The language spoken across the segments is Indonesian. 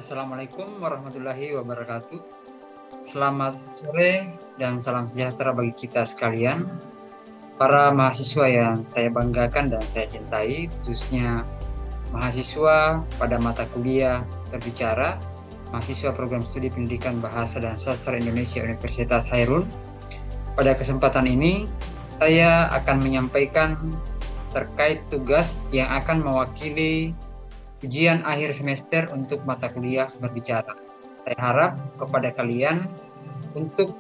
Assalamualaikum warahmatullahi wabarakatuh. Selamat sore dan salam sejahtera bagi kita sekalian. Para mahasiswa yang saya banggakan dan saya cintai, khususnya mahasiswa pada mata kuliah berbicara, mahasiswa program studi pendidikan Bahasa dan Sastra Indonesia Universitas Hairun. Pada kesempatan ini, saya akan menyampaikan terkait tugas yang akan mewakili ujian akhir semester untuk mata kuliah berbicara. Saya harap kepada kalian untuk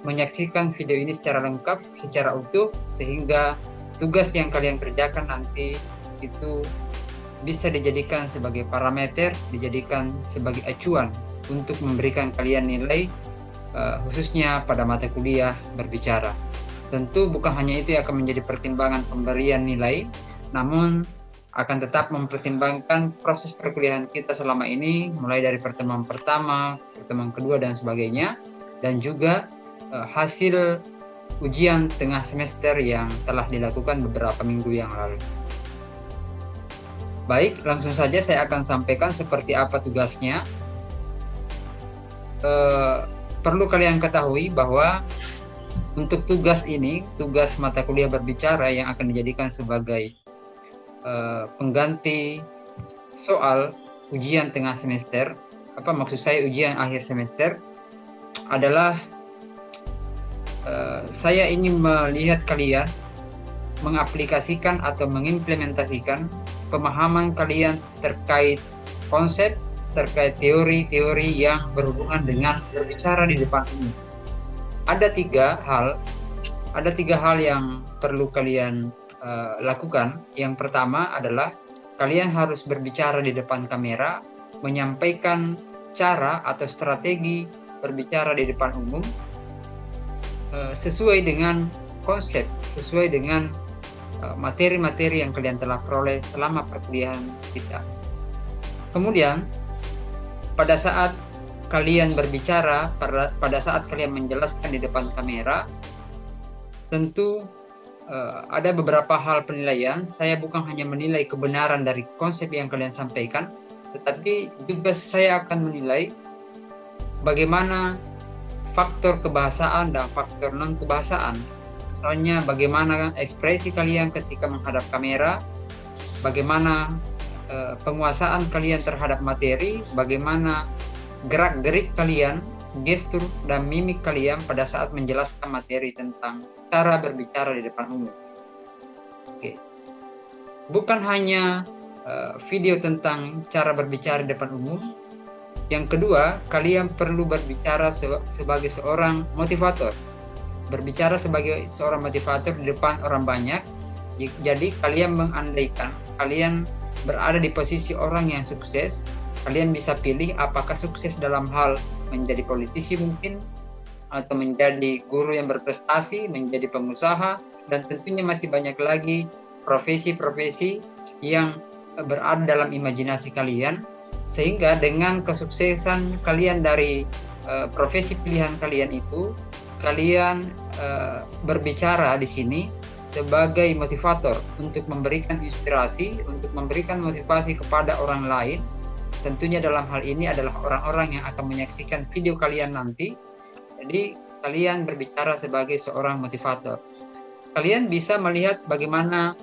menyaksikan video ini secara lengkap, secara utuh, sehingga tugas yang kalian kerjakan nanti itu bisa dijadikan sebagai parameter, dijadikan sebagai acuan untuk memberikan kalian nilai, khususnya pada mata kuliah berbicara. Tentu bukan hanya itu yang akan menjadi pertimbangan pemberian nilai, namun akan tetap mempertimbangkan proses perkuliahan kita selama ini, mulai dari pertemuan pertama, pertemuan kedua, dan sebagainya, dan juga hasil ujian tengah semester yang telah dilakukan beberapa minggu yang lalu. Baik, langsung saja saya akan sampaikan seperti apa tugasnya. Perlu kalian ketahui bahwa untuk tugas ini, tugas mata kuliah berbicara yang akan dijadikan sebagai pengganti soal ujian tengah semester, maksud saya ujian akhir semester, adalah saya ingin melihat kalian mengaplikasikan atau mengimplementasikan pemahaman kalian terkait konsep, terkait teori-teori yang berhubungan dengan berbicara di depan umum. Ada tiga hal yang perlu kalian lakukan. Yang pertama adalah kalian harus berbicara di depan kamera, menyampaikan cara atau strategi berbicara di depan umum sesuai dengan konsep, sesuai dengan materi-materi yang kalian telah peroleh selama perkuliahan kita. Kemudian pada saat kalian berbicara, pada saat kalian menjelaskan di depan kamera, tentu ada beberapa hal penilaian. Saya bukan hanya menilai kebenaran dari konsep yang kalian sampaikan, tetapi juga saya akan menilai bagaimana faktor kebahasaan dan faktor non-kebahasaan. Misalnya bagaimana ekspresi kalian ketika menghadap kamera, bagaimana penguasaan kalian terhadap materi, bagaimana gerak-gerik kalian, gestur dan mimik kalian pada saat menjelaskan materi tentang cara berbicara di depan umum. Oke. Bukan hanya video tentang cara berbicara di depan umum. Yang kedua, kalian perlu berbicara sebagai seorang motivator. Berbicara sebagai seorang motivator di depan orang banyak. Jadi kalian mengandaikan kalian berada di posisi orang yang sukses. Kalian bisa pilih apakah sukses dalam hal menjadi politisi mungkin, atau menjadi guru yang berprestasi, menjadi pengusaha, dan tentunya masih banyak lagi profesi-profesi yang berada dalam imajinasi kalian. Sehingga dengan kesuksesan kalian dari profesi pilihan kalian itu, kalian berbicara di sini sebagai motivator untuk memberikan inspirasi, untuk memberikan motivasi kepada orang lain. Tentunya dalam hal ini adalah orang-orang yang akan menyaksikan video kalian nanti. Jadi kalian berbicara sebagai seorang motivator. Kalian bisa melihat bagaimana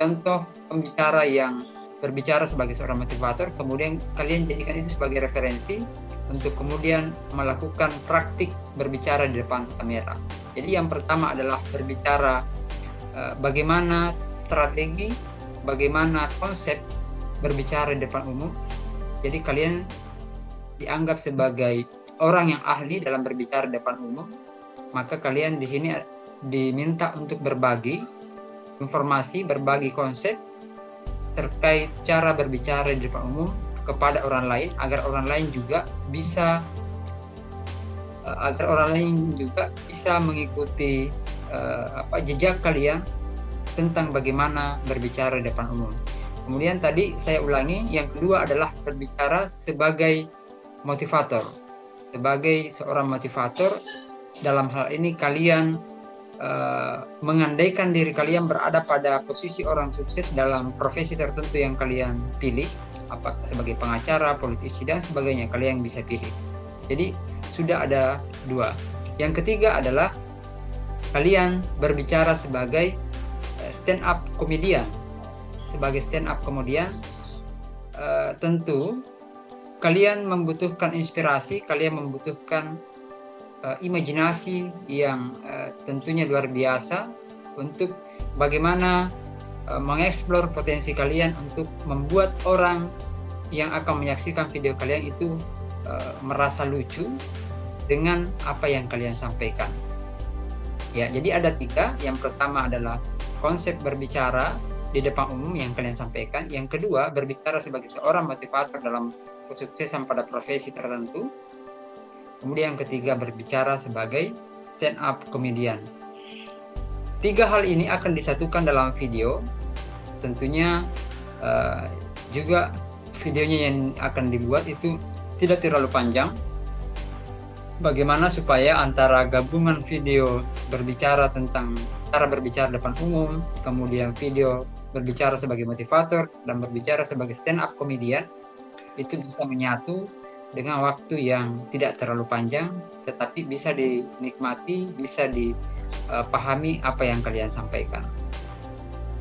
contoh pembicara yang berbicara sebagai seorang motivator, kemudian kalian jadikan itu sebagai referensi untuk kemudian melakukan praktik berbicara di depan kamera. Jadi yang pertama adalah berbicara bagaimana strategi, bagaimana konsep berbicara di depan umum. Jadi kalian dianggap sebagai orang yang ahli dalam berbicara di depan umum, maka kalian di sini diminta untuk berbagi informasi, berbagi konsep terkait cara berbicara di depan umum kepada orang lain, agar orang lain juga bisa mengikuti jejak kalian tentang bagaimana berbicara di depan umum. Kemudian tadi saya ulangi, yang kedua adalah berbicara sebagai motivator. Sebagai seorang motivator, dalam hal ini kalian mengandaikan diri kalian berada pada posisi orang sukses dalam profesi tertentu yang kalian pilih. apakah sebagai pengacara, politisi, dan sebagainya, kalian bisa pilih. Jadi sudah ada 2. Yang ketiga adalah kalian berbicara sebagai stand up comedian. Sebagai stand up comedian, tentu kalian membutuhkan inspirasi, kalian membutuhkan imajinasi yang tentunya luar biasa untuk bagaimana mengeksplor potensi kalian untuk membuat orang yang akan menyaksikan video kalian itu merasa lucu dengan apa yang kalian sampaikan. Ya, jadi ada 3. Yang pertama adalah konsep berbicara di depan umum yang kalian sampaikan. Yang kedua, berbicara sebagai seorang motivator dalam kesuksesan pada profesi tertentu. Kemudian yang ketiga, berbicara sebagai stand up comedian. 3 hal ini akan disatukan dalam video. Tentunya juga videonya yang akan dibuat itu tidak terlalu panjang. Bagaimana supaya antara gabungan video berbicara tentang cara berbicara depan umum, kemudian video berbicara sebagai motivator, dan berbicara sebagai stand up comedian, itu bisa menyatu dengan waktu yang tidak terlalu panjang, tetapi bisa dinikmati, bisa dipahami apa yang kalian sampaikan.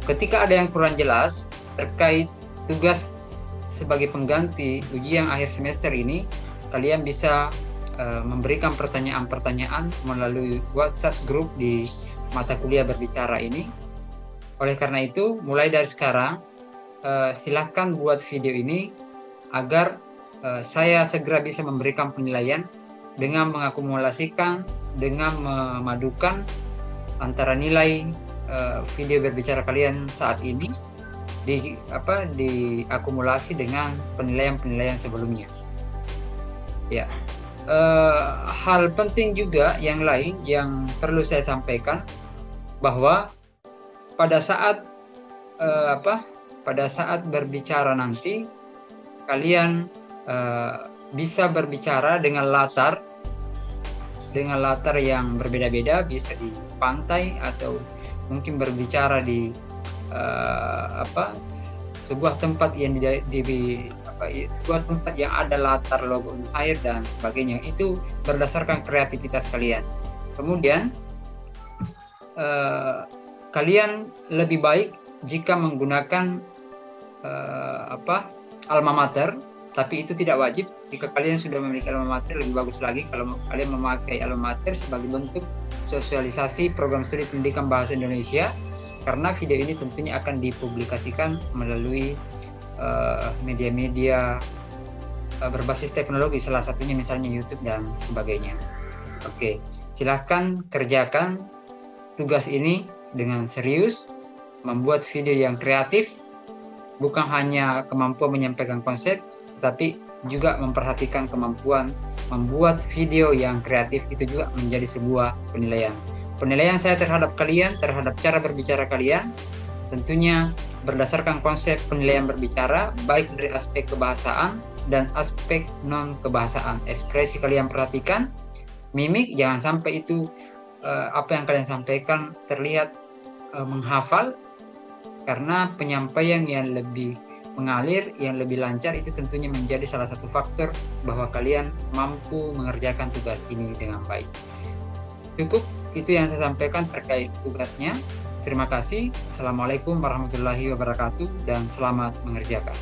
Ketika ada yang kurang jelas terkait tugas sebagai pengganti ujian akhir semester ini, kalian bisa memberikan pertanyaan-pertanyaan melalui WhatsApp group di mata kuliah berbicara ini. Oleh karena itu, mulai dari sekarang, silahkan buat video ini agar saya segera bisa memberikan penilaian dengan mengakumulasikan, dengan memadukan antara nilai video berbicara kalian saat ini diakumulasi dengan penilaian-penilaian sebelumnya. Ya, hal penting juga yang lain yang perlu saya sampaikan bahwa pada saat berbicara nanti kalian bisa berbicara dengan latar yang berbeda-beda, bisa di pantai atau mungkin berbicara di sebuah tempat yang sebuah tempat yang ada latar logo air dan sebagainya. Itu berdasarkan kreativitas kalian. Kemudian kalian lebih baik jika menggunakan alma mater, tapi itu tidak wajib. Jika kalian sudah memiliki alma mater, lebih bagus lagi kalau kalian memakai alma mater sebagai bentuk sosialisasi program studi pendidikan bahasa Indonesia, karena video ini tentunya akan dipublikasikan melalui media-media berbasis teknologi, salah satunya misalnya YouTube dan sebagainya. Oke, silahkan kerjakan tugas ini dengan serius, membuat video yang kreatif, bukan hanya kemampuan menyampaikan konsep, tetapi juga memperhatikan kemampuan membuat video yang kreatif. Itu juga menjadi sebuah penilaian. Penilaian saya terhadap kalian, terhadap cara berbicara kalian, tentunya berdasarkan konsep penilaian berbicara, baik dari aspek kebahasaan dan aspek non-kebahasaan. Ekspresi kalian perhatikan, mimik, jangan sampai itu apa yang kalian sampaikan terlihat menghafal, karena penyampaian yang lebih mengalir, yang lebih lancar itu tentunya menjadi salah satu faktor bahwa kalian mampu mengerjakan tugas ini dengan baik. Cukup itu yang saya sampaikan terkait tugasnya. Terima kasih. Assalamualaikum warahmatullahi wabarakatuh dan selamat mengerjakan.